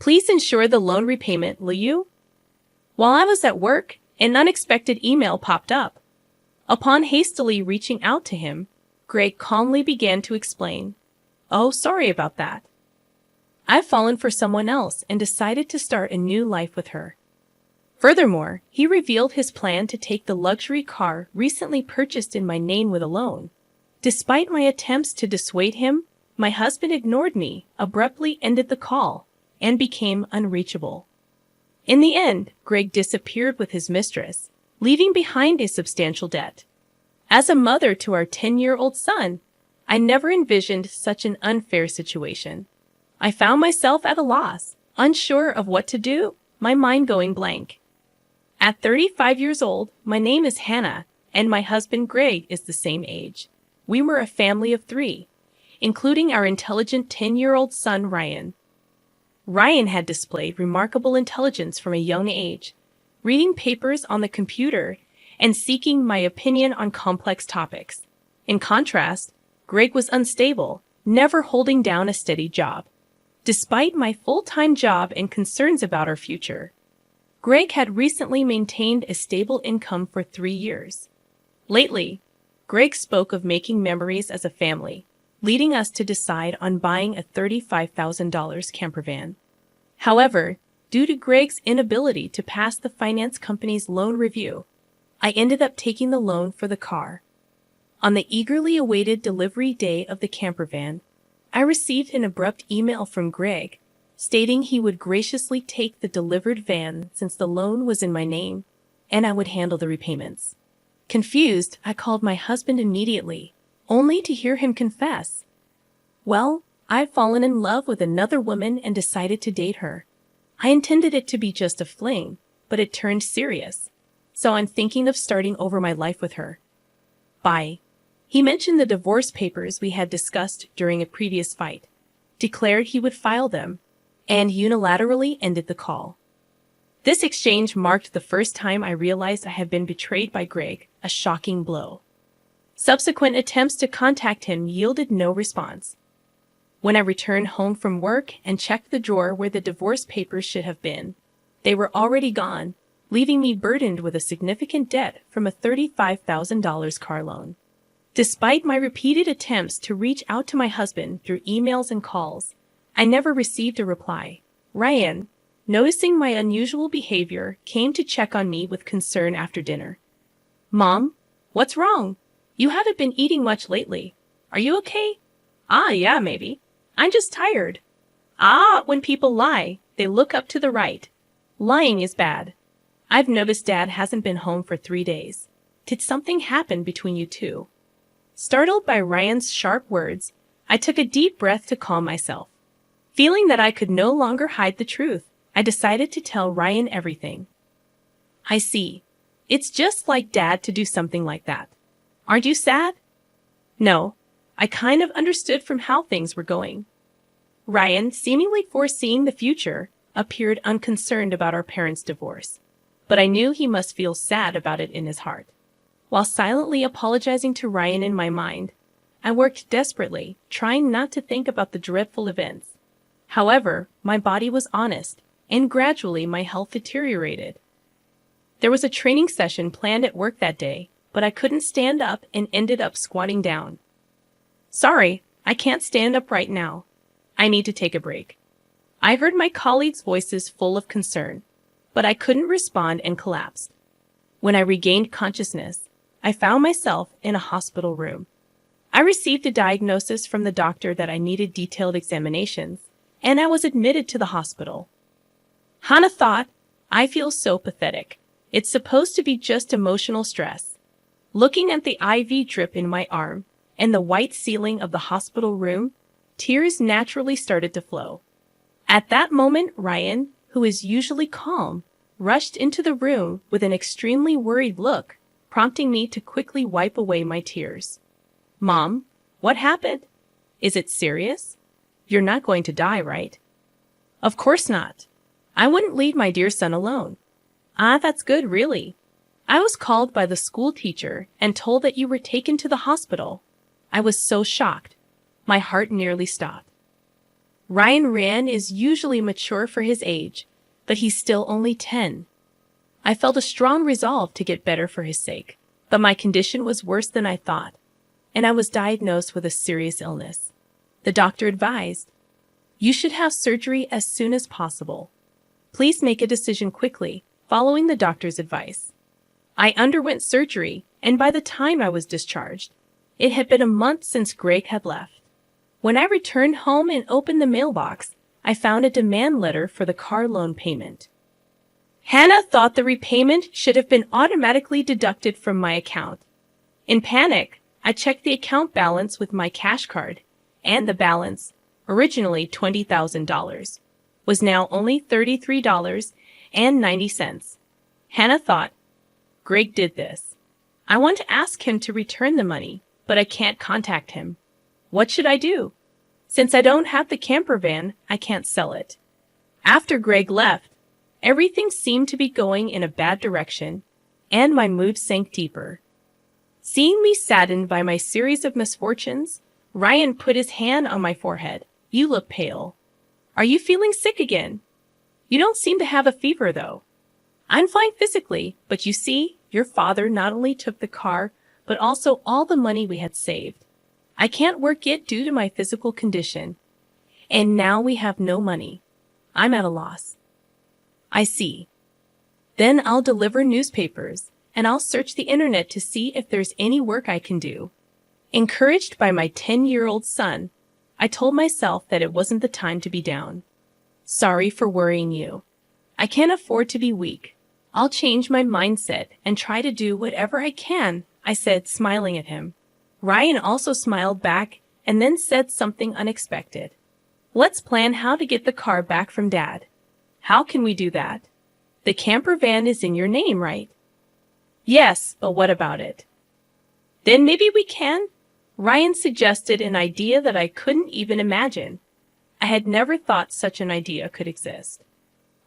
Please ensure the loan repayment, will you? While I was at work, an unexpected email popped up. Upon hastily reaching out to him, Greg calmly began to explain, "Oh, sorry about that. I've fallen for someone else and decided to start a new life with her." Furthermore, he revealed his plan to take the luxury car recently purchased in my name with a loan. Despite my attempts to dissuade him, my husband ignored me, abruptly ended the call, and became unreachable. In the end, Greg disappeared with his mistress, leaving behind a substantial debt. As a mother to our 10-year-old son, I never envisioned such an unfair situation. I found myself at a loss, unsure of what to do, my mind going blank. At 35 years old, my name is Hannah, and my husband Greg is the same age. We were a family of 3, including our intelligent 10-year-old son Ryan. Ryan had displayed remarkable intelligence from a young age, reading papers on the computer and seeking my opinion on complex topics. In contrast, Greg was unstable, never holding down a steady job. Despite my full-time job and concerns about our future, Greg had recently maintained a stable income for 3 years. Lately, Greg spoke of making memories as a family, leading us to decide on buying a $35,000 camper van. However, due to Greg's inability to pass the finance company's loan review, I ended up taking the loan for the car. On the eagerly awaited delivery day of the camper van, I received an abrupt email from Greg stating he would graciously take the delivered van since the loan was in my name, and I would handle the repayments. Confused, I called my husband immediately, only to hear him confess, "Well, I've fallen in love with another woman and decided to date her. I intended it to be just a fling, but it turned serious, so I'm thinking of starting over my life with her. Bye." He mentioned the divorce papers we had discussed during a previous fight, declared he would file them, and unilaterally ended the call. This exchange marked the first time I realized I had been betrayed by Greg, a shocking blow. Subsequent attempts to contact him yielded no response. When I returned home from work and checked the drawer where the divorce papers should have been, they were already gone, leaving me burdened with a significant debt from a $35,000 car loan. Despite my repeated attempts to reach out to my husband through emails and calls, I never received a reply. Ryan, noticing my unusual behavior, came to check on me with concern after dinner. "Mom, what's wrong? You haven't been eating much lately. Are you okay?" Yeah, maybe. I'm just tired." When people lie, they look up to the right. Lying is bad. I've noticed Dad hasn't been home for 3 days. Did something happen between you two?" Startled by Ryan's sharp words, I took a deep breath to calm myself. Feeling that I could no longer hide the truth, I decided to tell Ryan everything. "I see. It's just like Dad to do something like that. Aren't you sad?" "No. I kind of understood from how things were going." Ryan, seemingly foreseeing the future, appeared unconcerned about our parents' divorce, but I knew he must feel sad about it in his heart. While silently apologizing to Ryan in my mind, I worked desperately, trying not to think about the dreadful events. However, my body was honest, and gradually my health deteriorated. There was a training session planned at work that day, but I couldn't stand up and ended up squatting down. "Sorry, I can't stand up right now. I need to take a break." I heard my colleagues' voices full of concern, but I couldn't respond and collapsed. When I regained consciousness, I found myself in a hospital room. I received a diagnosis from the doctor that I needed detailed examinations, and I was admitted to the hospital. Hannah thought, "I feel so pathetic. It's supposed to be just emotional stress." Looking at the IV drip in my arm and the white ceiling of the hospital room, tears naturally started to flow. At that moment, Ryan, who is usually calm, rushed into the room with an extremely worried look, prompting me to quickly wipe away my tears. "Mom, what happened? Is it serious? You're not going to die, right?" "Of course not. I wouldn't leave my dear son alone." That's good, really. I was called by the school teacher and told that you were taken to the hospital." I was so shocked. My heart nearly stopped. Ryan is usually mature for his age, but he's still only 10. I felt a strong resolve to get better for his sake, but my condition was worse than I thought, and I was diagnosed with a serious illness. The doctor advised, "You should have surgery as soon as possible. Please make a decision quickly, following the doctor's advice." I underwent surgery, and by the time I was discharged, it had been a month since Greg had left. When I returned home and opened the mailbox, I found a demand letter for the car loan payment. Hannah thought the repayment should have been automatically deducted from my account. In panic, I checked the account balance with my cash card, and the balance, originally $20,000, was now only $33.90. Hannah thought, Greg did this. I want to ask him to return the money, but I can't contact him. What should I do? Since I don't have the camper van, I can't sell it. After Greg left, everything seemed to be going in a bad direction, and my mood sank deeper. Seeing me saddened by my series of misfortunes, Ryan put his hand on my forehead. "You look pale. Are you feeling sick again? You don't seem to have a fever, though." "I'm fine physically, but you see, your father not only took the car, but also all the money we had saved. I can't work yet due to my physical condition, and now we have no money. I'm at a loss." "I see. Then I'll deliver newspapers, and I'll search the internet to see if there's any work I can do." Encouraged by my 10-year-old son, I told myself that it wasn't the time to be down. "Sorry for worrying you. I can't afford to be weak. I'll change my mindset and try to do whatever I can," I said, smiling at him. Ryan also smiled back and then said something unexpected. "Let's plan how to get the car back from Dad." "How can we do that? The camper van is in your name, right?" "Yes, but what about it?" "Then maybe we can?" Ryan suggested an idea that I couldn't even imagine. I had never thought such an idea could exist.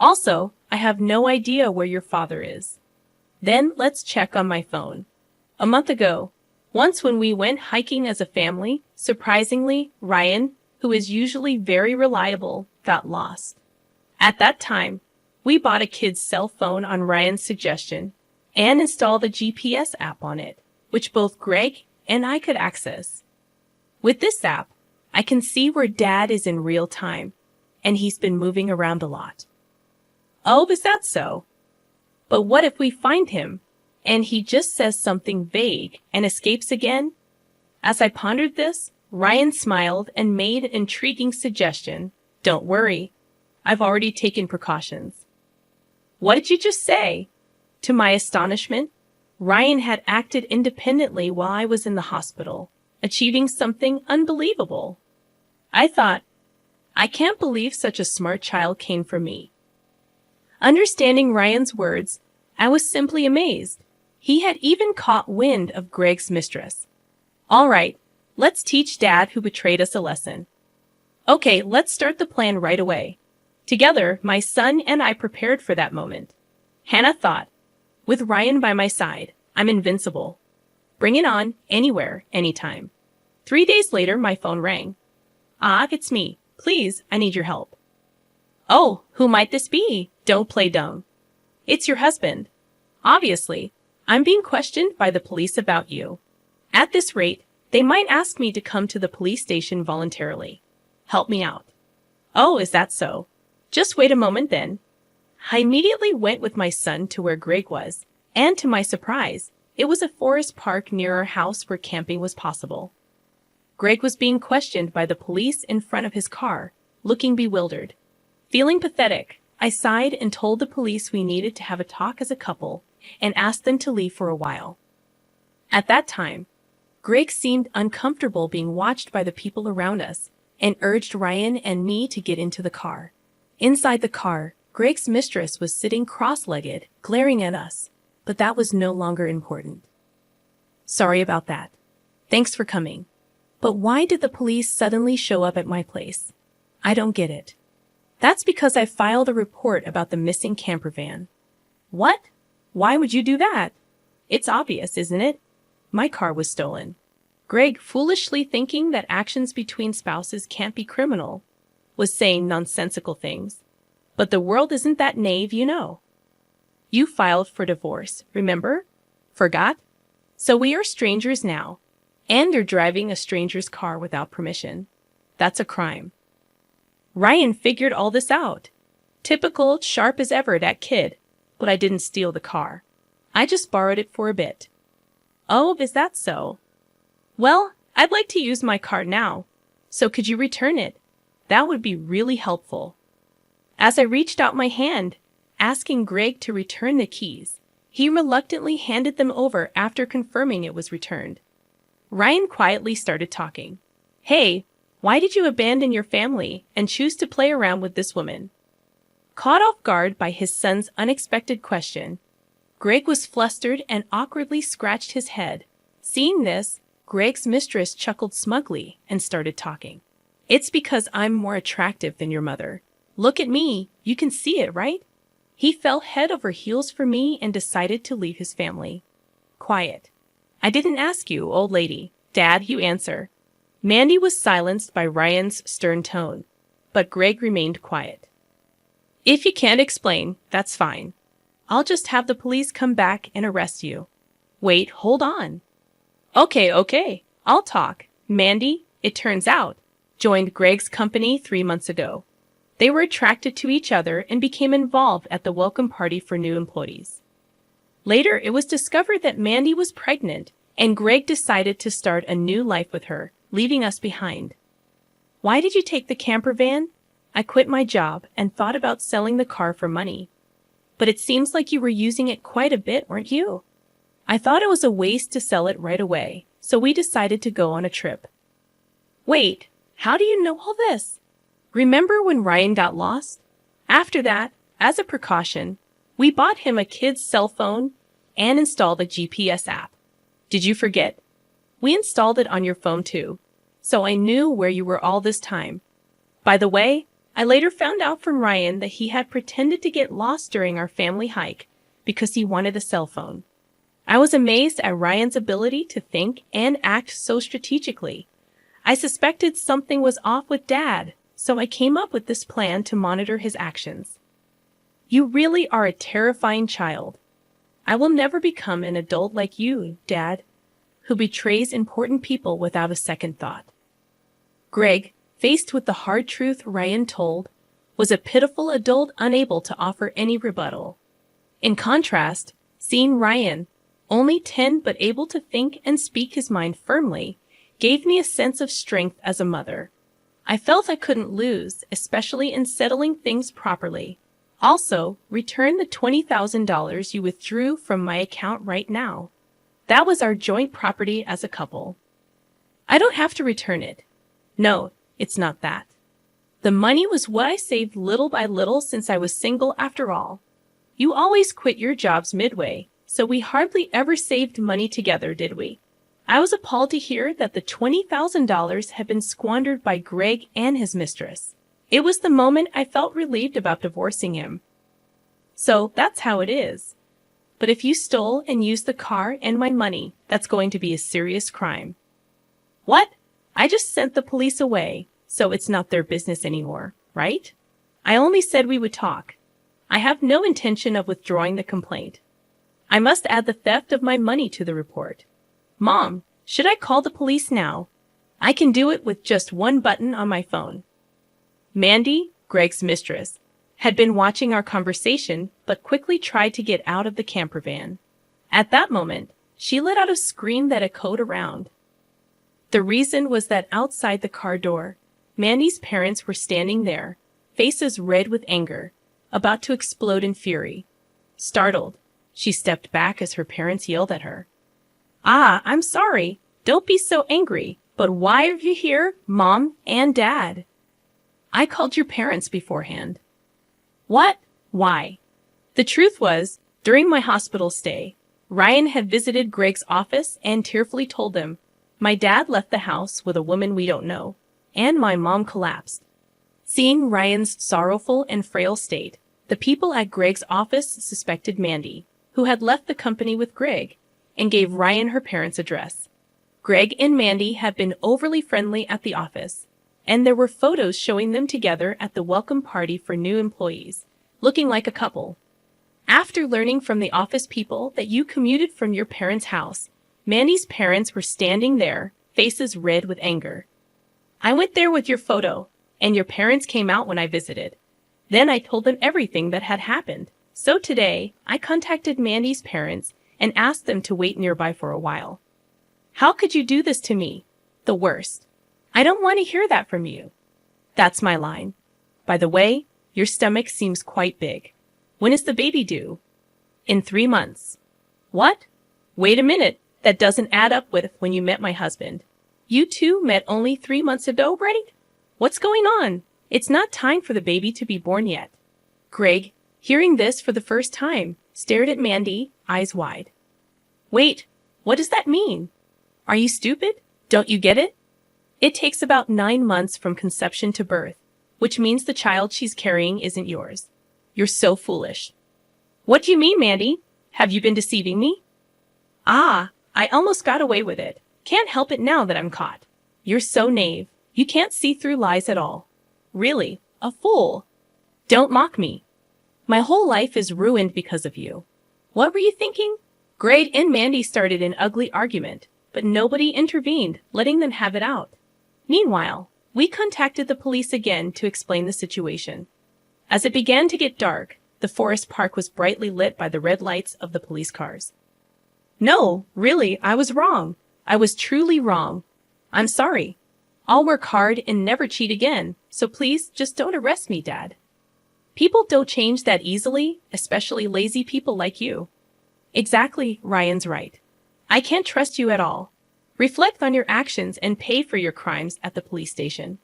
"Also, I have no idea where your father is." "Then let's check on my phone. A month ago, once when we went hiking as a family, surprisingly, Ryan, who is usually very reliable, got lost. At that time, we bought a kid's cell phone on Ryan's suggestion and installed a GPS app on it, which both Greg and I could access. With this app, I can see where Dad is in real time, and he's been moving around a lot. "Oh, is that so? But what if we find him, and he just says something vague and escapes again?" As I pondered this, Ryan smiled and made an intriguing suggestion. "Don't worry. I've already taken precautions." "What did you just say?" To my astonishment, Ryan had acted independently while I was in the hospital, achieving something unbelievable. I thought, I can't believe such a smart child came from me. Understanding Ryan's words, I was simply amazed. He had even caught wind of Greg's mistress. "All right, let's teach Dad who betrayed us a lesson." "Okay, let's start the plan right away." Together, my son and I prepared for that moment. Hannah thought, with Ryan by my side, I'm invincible. Bring it on, anywhere, anytime. 3 days later, my phone rang. "Ah, it's me. Please, I need your help." "Oh, who might this be? Don't play dumb." "It's your husband. Obviously, I'm being questioned by the police about you. At this rate, they might ask me to come to the police station voluntarily. Help me out." "Oh, is that so? Just wait a moment then." I immediately went with my son to where Greg was, and to my surprise, it was a forest park near our house where camping was possible. Greg was being questioned by the police in front of his car, looking bewildered. Feeling pathetic, I sighed and told the police we needed to have a talk as a couple and asked them to leave for a while. At that time, Greg seemed uncomfortable being watched by the people around us and urged Ryan and me to get into the car. Inside the car, Greg's mistress was sitting cross-legged, glaring at us, but that was no longer important. "Sorry about that. Thanks for coming. But why did the police suddenly show up at my place? I don't get it." "That's because I filed a report about the missing camper van." "What? Why would you do that?" "It's obvious, isn't it? My car was stolen." Greg, foolishly thinking that actions between spouses can't be criminal, was saying nonsensical things. But the world isn't that naive, you know. You filed for divorce, remember? Forgot? So we are strangers now. And you're driving a stranger's car without permission. That's a crime. Ryan figured all this out. Typical, sharp as ever, that kid. But I didn't steal the car. I just borrowed it for a bit. Oh, is that so? Well, I'd like to use my car now. So could you return it? That would be really helpful. As I reached out my hand, asking Greg to return the keys, he reluctantly handed them over after confirming it was returned. Ryan quietly started talking. Hey, why did you abandon your family and choose to play around with this woman? Caught off guard by his son's unexpected question, Greg was flustered and awkwardly scratched his head. Seeing this, Greg's mistress chuckled smugly and started talking. It's because I'm more attractive than your mother. Look at me, you can see it, right? He fell head over heels for me and decided to leave his family. Quiet. I didn't ask you, old lady. Dad, you answer. Mandy was silenced by Ryan's stern tone, but Greg remained quiet. If you can't explain, that's fine. I'll just have the police come back and arrest you. Wait, hold on. Okay, I'll talk. Mandy, it turns out, joined Greg's company 3 months ago. They were attracted to each other and became involved at the welcome party for new employees. Later, it was discovered that Mandy was pregnant, and Greg decided to start a new life with her, leaving us behind. Why did you take the camper van? I quit my job and thought about selling the car for money. But it seems like you were using it quite a bit, weren't you? I thought it was a waste to sell it right away, so we decided to go on a trip. Wait, how do you know all this? Remember when Ryan got lost? After that, as a precaution, we bought him a kid's cell phone and installed a GPS app. Did you forget? We installed it on your phone too, so I knew where you were all this time. By the way, I later found out from Ryan that he had pretended to get lost during our family hike because he wanted a cell phone. I was amazed at Ryan's ability to think and act so strategically. I suspected something was off with Dad, so I came up with this plan to monitor his actions. You really are a terrifying child. I will never become an adult like you, Dad, who betrays important people without a second thought. Greg, faced with the hard truth Ryan told, was a pitiful adult unable to offer any rebuttal. In contrast, seeing Ryan, only 10 but able to think and speak his mind firmly, gave me a sense of strength as a mother. I felt I couldn't lose, especially in settling things properly. Also, return the $20,000 you withdrew from my account right now. That was our joint property as a couple. I don't have to return it. No, it's not that. The money was what I saved little by little since I was single after all. You always quit your jobs midway, so we hardly ever saved money together, did we? I was appalled to hear that the $20,000 had been squandered by Greg and his mistress. It was the moment I felt relieved about divorcing him. So that's how it is. But if you stole and used the car and my money, that's going to be a serious crime. What? I just sent the police away, so it's not their business anymore, right? I only said we would talk. I have no intention of withdrawing the complaint. I must add the theft of my money to the report. Mom, should I call the police now? I can do it with just one button on my phone. Mandy, Greg's mistress, had been watching our conversation but quickly tried to get out of the camper van. At that moment, she let out a scream that echoed around. The reason was that outside the car door, Mandy's parents were standing there, faces red with anger, about to explode in fury. Startled, she stepped back as her parents yelled at her. I'm sorry. Don't be so angry. But why are you here, Mom and Dad? I called your parents beforehand. What? Why? The truth was, during my hospital stay, Ryan had visited Greg's office and tearfully told them, my dad left the house with a woman we don't know, and my mom collapsed. Seeing Ryan's sorrowful and frail state, the people at Greg's office suspected Mandy, who had left the company with Greg, and gave Ryan her parents' address. Greg and Mandy had been overly friendly at the office, and there were photos showing them together at the welcome party for new employees, looking like a couple. After learning from the office people that you commuted from your parents' house, Mandy's parents were standing there, faces red with anger. I went there with your photo, and your parents came out when I visited. Then I told them everything that had happened. So today, I contacted Mandy's parents and asked them to wait nearby for a while. How could you do this to me? The worst. I don't want to hear that from you. That's my line. By the way, your stomach seems quite big. When is the baby due? In 3 months. What? Wait a minute. That doesn't add up with when you met my husband. You two met only 3 months ago, right? What's going on? It's not time for the baby to be born yet. Greg, hearing this for the first time, stared at Mandy, eyes wide. Wait, what does that mean? Are you stupid? Don't you get it? It takes about 9 months from conception to birth, which means the child she's carrying isn't yours. You're so foolish. What do you mean, Mandy? Have you been deceiving me? Ah, I almost got away with it. Can't help it now that I'm caught. You're so naive. You can't see through lies at all. Really, a fool. Don't mock me. My whole life is ruined because of you. What were you thinking? Greg and Mandy started an ugly argument, but nobody intervened, letting them have it out. Meanwhile, we contacted the police again to explain the situation. As it began to get dark, the forest park was brightly lit by the red lights of the police cars. No, really, I was wrong. I was truly wrong. I'm sorry. I'll work hard and never cheat again, so please just don't arrest me, Dad. People don't change that easily, especially lazy people like you. Exactly, Ryan's right. I can't trust you at all. Reflect on your actions and pay for your crimes at the police station.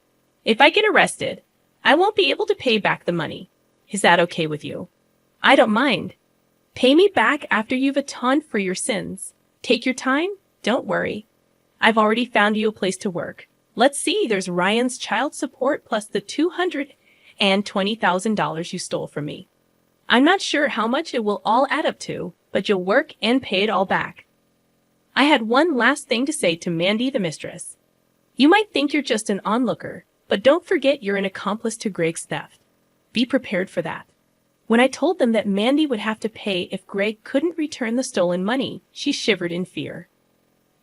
If I get arrested, I won't be able to pay back the money. Is that okay with you? I don't mind. Pay me back after you've atoned for your sins. Take your time. Don't worry. I've already found you a place to work. Let's see, there's Ryan's child support plus the $220,000 you stole from me. I'm not sure how much it will all add up to, but you'll work and pay it all back. I had one last thing to say to Mandy the mistress. You might think you're just an onlooker, but don't forget you're an accomplice to Greg's theft. Be prepared for that. When I told them that Mandy would have to pay if Greg couldn't return the stolen money, she shivered in fear.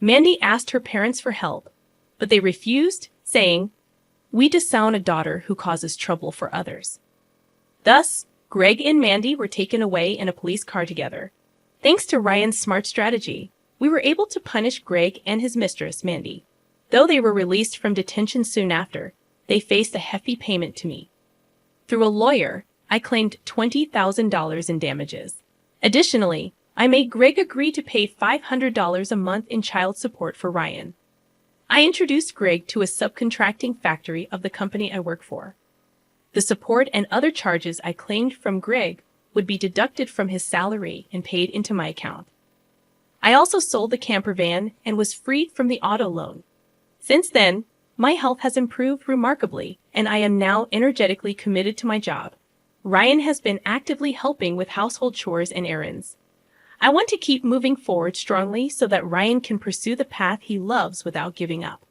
Mandy asked her parents for help, but they refused, saying, "We disown a daughter who causes trouble for others." Thus, Greg and Mandy were taken away in a police car together. Thanks to Ryan's smart strategy, we were able to punish Greg and his mistress, Mandy. Though they were released from detention soon after, they faced a hefty payment to me. Through a lawyer, I claimed $20,000 in damages. Additionally, I made Greg agree to pay $500 a month in child support for Ryan. I introduced Greg to a subcontracting factory of the company I work for. The support and other charges I claimed from Greg would be deducted from his salary and paid into my account. I also sold the camper van and was freed from the auto loan. Since then, my health has improved remarkably, and I am now energetically committed to my job. Ryan has been actively helping with household chores and errands. I want to keep moving forward strongly so that Ryan can pursue the path he loves without giving up.